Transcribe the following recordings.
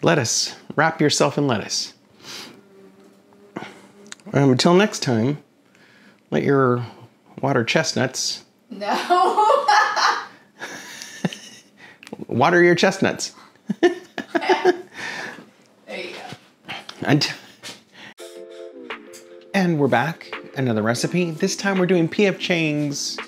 lettuce. Wrap yourself in lettuce. Until next time, let your water chestnuts. No. Water your chestnuts. There you go. And we're back. Another recipe. This time we're doing P.F. Chang's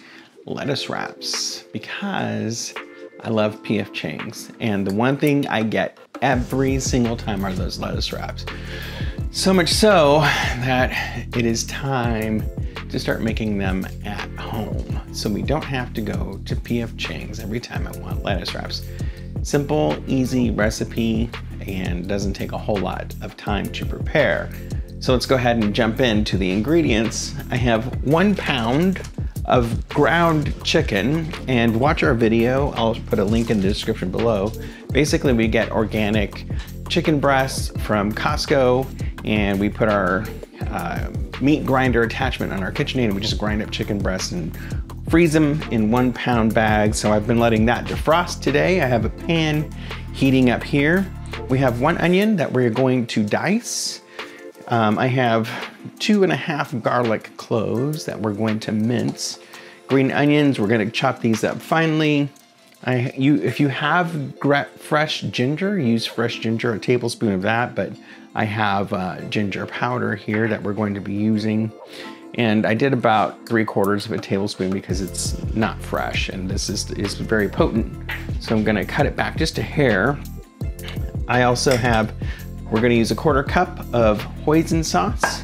lettuce wraps because I love P.F. Chang's. And the one thing I get every single time are those lettuce wraps. So much so that it is time to start making them at home. So we don't have to go to P.F. Chang's every time I want lettuce wraps. Simple, easy recipe and doesn't take a whole lot of time to prepare. So let's go ahead and jump into the ingredients. I have 1 pound of ground chicken, and watch our video. I'll put a link in the description below. Basically, we get organic chicken breasts from Costco, and we put our meat grinder attachment on our KitchenAid, and we just grind up chicken breasts and freeze them in 1 pound bags. So I've been letting that defrost today. I have a pan heating up here. We have 1 onion that we're going to dice. I have 2.5 garlic cloves that we're going to mince. Green onions, we're going to chop these up finely. If you have fresh ginger, use fresh ginger, a tablespoon of that, but I have ginger powder here that we're going to be using. And I did about 3/4 of a tablespoon because it's not fresh, and this is very potent. So I'm gonna cut it back just a hair. I also have, we're gonna use 1/4 cup of Hoisin sauce.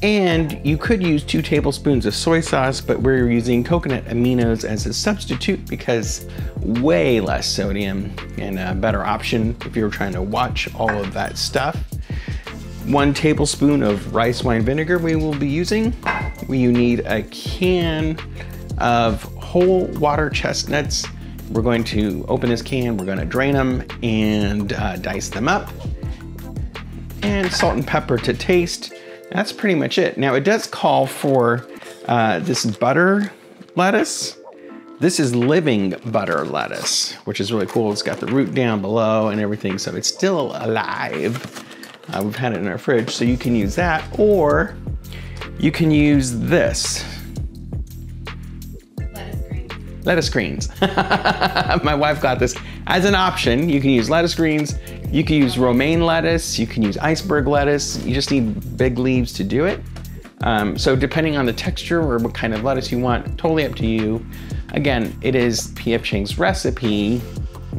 And you could use 2 tablespoons of soy sauce, but we're using coconut aminos as a substitute because way less sodium and a better option if you're trying to watch all of that stuff. 1 tablespoon of rice wine vinegar we will be using. You need a can of whole water chestnuts. We're going to open this can, we're going to drain them and dice them up. And salt and pepper to taste. That's pretty much it. Now it does call for this butter lettuce. This is living butter lettuce, which is really cool. It's got the root down below and everything, so it's still alive. We've had it in our fridge, so you can use that, or you can use this. Lettuce greens. My wife got this as an option. You can use lettuce greens, you can use romaine lettuce, you can use iceberg lettuce. You just need big leaves to do it. So depending on the texture or what kind of lettuce you want, totally up to you. Again, it is P.F. Chang's recipe.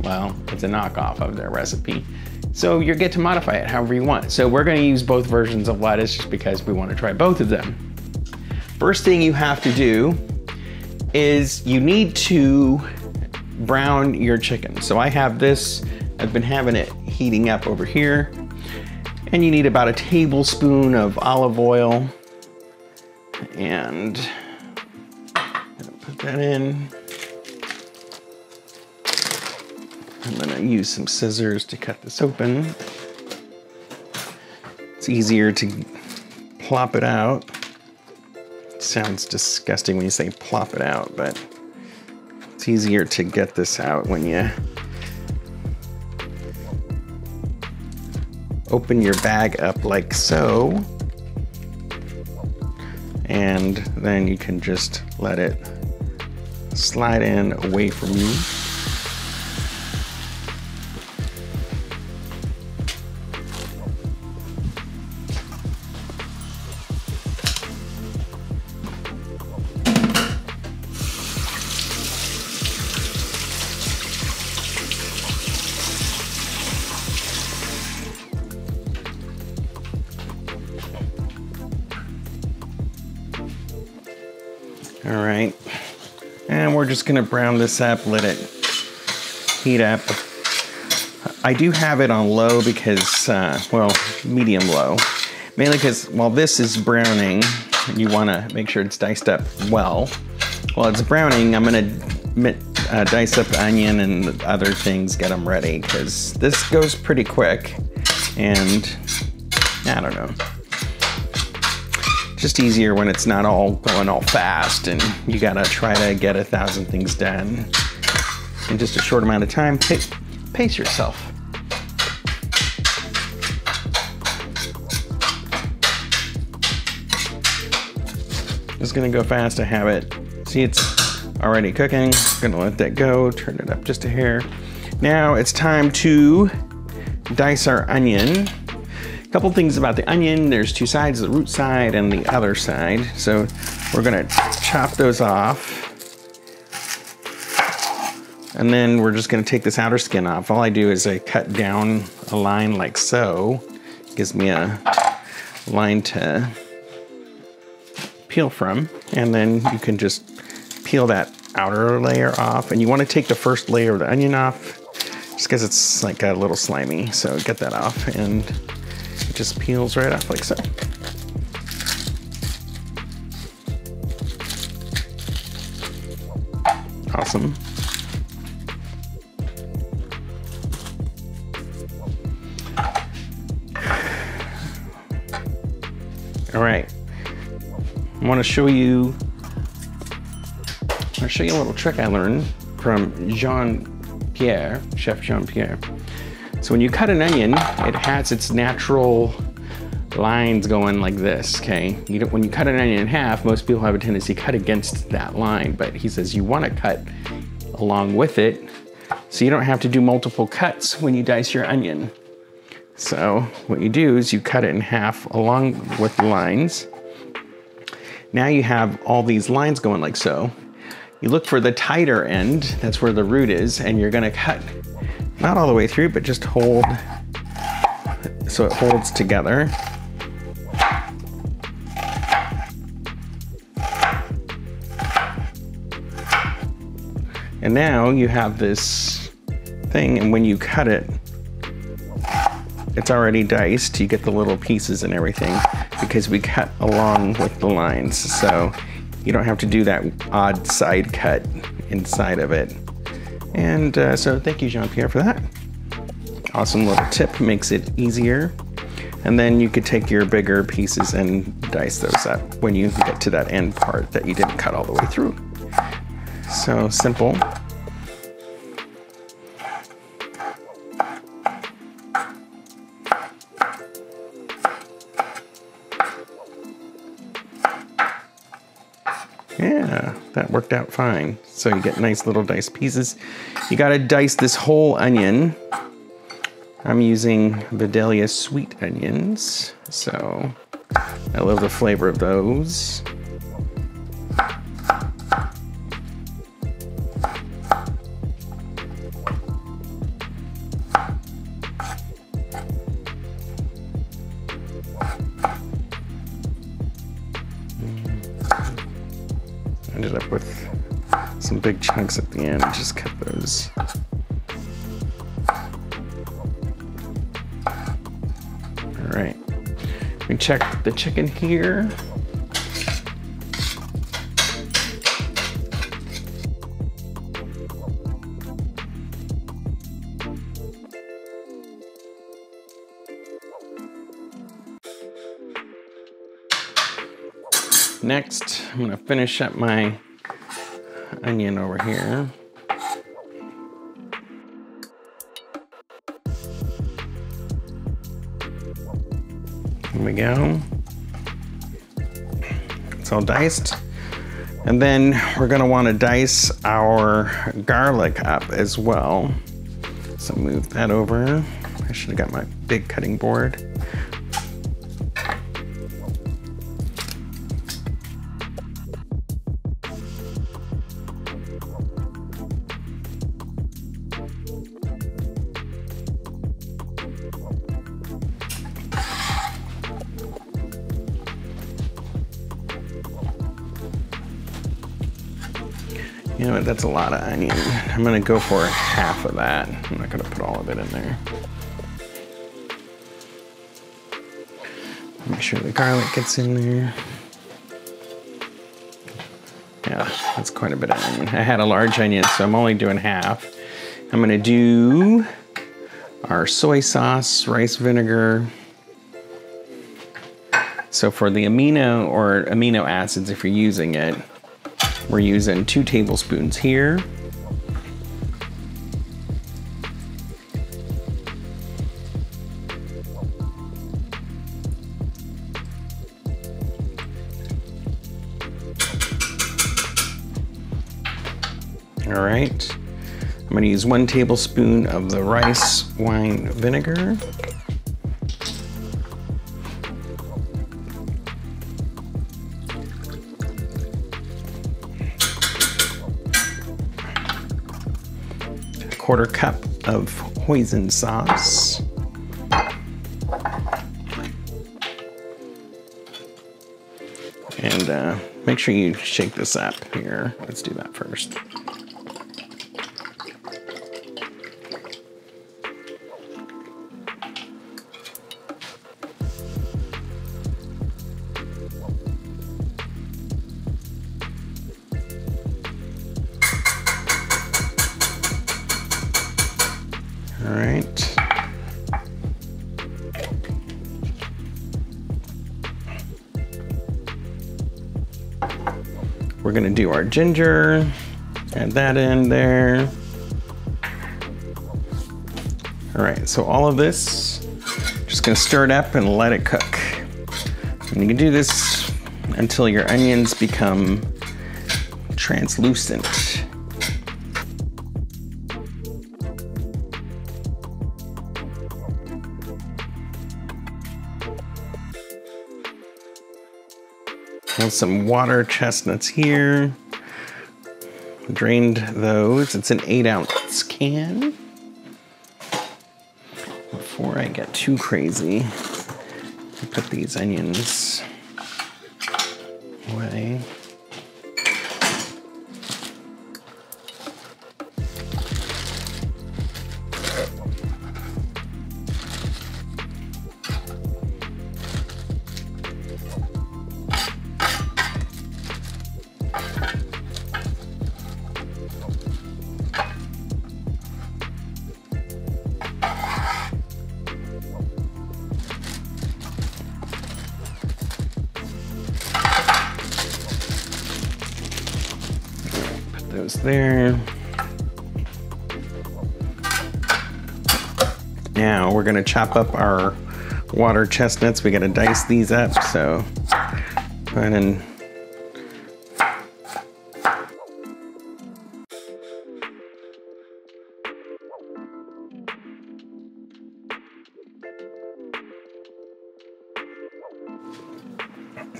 Well, it's a knockoff of their recipe. So you get to modify it however you want. So we're gonna use both versions of lettuce just because we wanna try both of them. First thing you have to do is you need to brown your chicken. So I have this, I've been having it heating up over here, and you need about 1 tablespoon of olive oil, and put that in. I'm gonna use some scissors to cut this open. It's easier to plop it out. It sounds disgusting when you say plop it out, but it's easier to get this out when you open your bag up like so. And then you can just let it slide in away from you. All right, and we're just gonna brown this up, let it heat up. I do have it on low because, well, medium low. Mainly because while this is browning, you wanna make sure it's diced up well. While it's browning, I'm gonna dice up the onion and other things, get them ready, because this goes pretty quick, and I don't know. Just easier when it's not all going all fast and you gotta try to get 1,000 things done in just a short amount of time. Pace yourself. Just gonna go fast. I have it. See, it's already cooking. Gonna let that go, turn it up just a hair. Now it's time to dice our onion. A couple things about the onion. There's two sides, the root side and the other side. So we're gonna chop those off. And then we're just gonna take this outer skin off. All I do is I cut down a line like so. Gives me a line to peel from. And then you can just peel that outer layer off. And you wanna take the first layer of the onion off just because it's like a little slimy. So get that off and it just peels right off like so. Awesome. All right, I want to show you a little trick I learned from Jean-Pierre, Chef Jean-Pierre. So when you cut an onion, it has its natural lines going like this, okay? When you cut an onion in half, most people have a tendency to cut against that line, but he says you want to cut along with it so you don't have to do multiple cuts when you dice your onion. So what you do is you cut it in half along with the lines. Now you have all these lines going like so. You look for the tighter end, that's where the root is, and you're gonna cut not all the way through, but just hold so it holds together. And now you have this thing, and when you cut it, it's already diced. You get the little pieces and everything because we cut along with the lines. So you don't have to do that odd side cut inside of it. And so thank you, Jean-Pierre, for that. Awesome little tip, makes it easier. And then you could take your bigger pieces and dice those up when you get to that end part that you didn't cut all the way through. So simple. Yeah, that worked out fine. So you get nice little diced pieces. You gotta dice this whole onion. I'm using Vidalia sweet onions, so I love the flavor of those. Ended up with some big chunks at the end, just cut those. All right, we check the chicken here. Next, I'm gonna finish up my onion over here. There we go. It's all diced. And then we're gonna wanna dice our garlic up as well. So move that over. I should have got my big cutting board. You know what, that's a lot of onion. I'm gonna go for half of that. I'm not gonna put all of it in there. Make sure the garlic gets in there. Yeah, that's quite a bit of onion. I had a large onion, so I'm only doing half. I'm gonna do our soy sauce, rice vinegar. So for the amino or amino acids, if you're using it, we're using 2 tablespoons here. All right. I'm gonna use 1 tablespoon of the rice wine vinegar. A 1/4 cup of Hoisin sauce. And make sure you shake this up here. Let's do that first. All right. We're gonna do our ginger, add that in there. All right, so all of this, just gonna stir it up and let it cook. And you can do this until your onions become translucent. And some water chestnuts here. Drained those. It's an 8-ounce can. Before I get too crazy, I put these onions away. Those there. Now we're gonna chop up our water chestnuts. We gotta dice these up, so go ahead and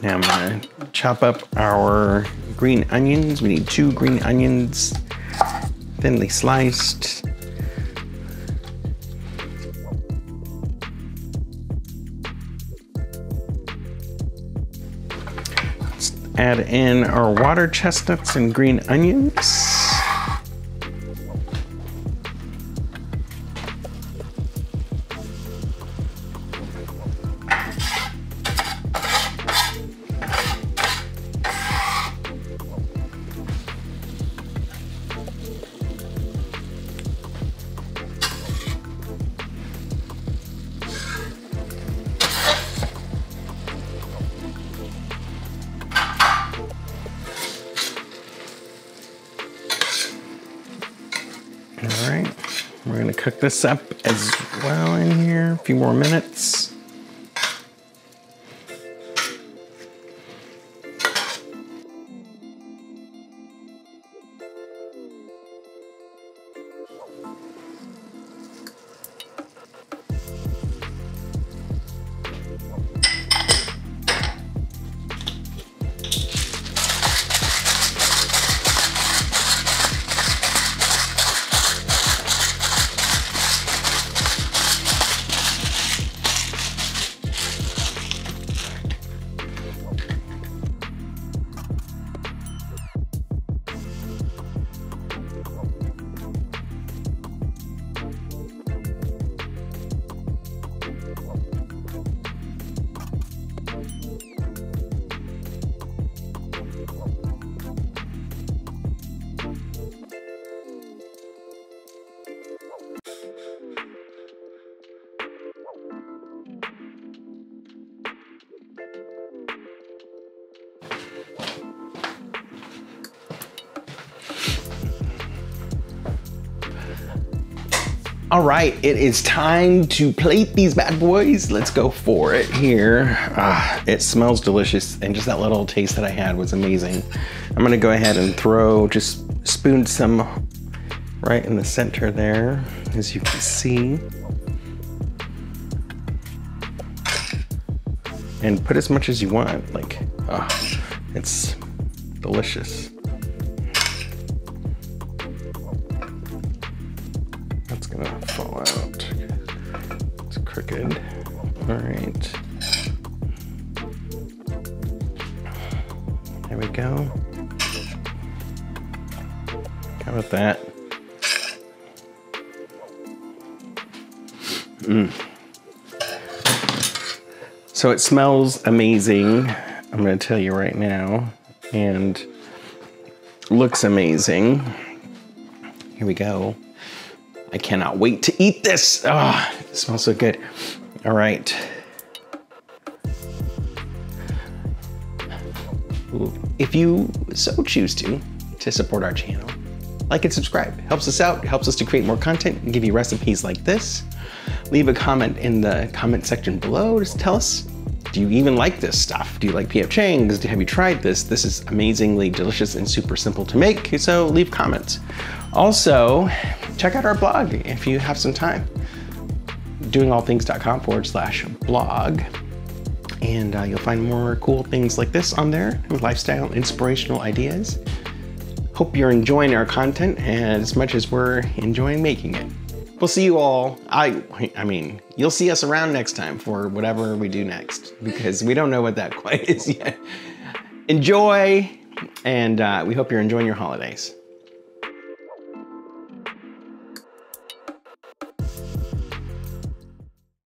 now I'm gonna chop up our green onions. We need 2 green onions, thinly sliced. Let's add in our water chestnuts and green onions. All right, we're gonna cook this up as well in here, a few more minutes. All right, it is time to plate these bad boys. Let's go for it here. It smells delicious, and just that little taste that I had was amazing. I'm gonna go ahead and throw just spooned some right in the center there, as you can see. And put as much as you want. Like, oh, it's delicious. That's gonna fall out. It's crooked. All right. There we go. How about that? So it smells amazing, I'm gonna tell you right now, and looks amazing. Here we go. I cannot wait to eat this. Oh, it smells so good. All right. If you so choose to support our channel, like and subscribe. Helps us out, helps us to create more content and give you recipes like this. Leave a comment in the comment section below. Just tell us, do you even like this stuff? Do you like P.F. Chang's? Have you tried this? This is amazingly delicious and super simple to make, so leave comments. Also, check out our blog if you have some time. doingallthings.com/blog. And you'll find more cool things like this on there, lifestyle, inspirational ideas. Hope you're enjoying our content as much as we're enjoying making it. We'll see you all, I mean, you'll see us around next time for whatever we do next, because we don't know what that quite is yet. Enjoy, and we hope you're enjoying your holidays.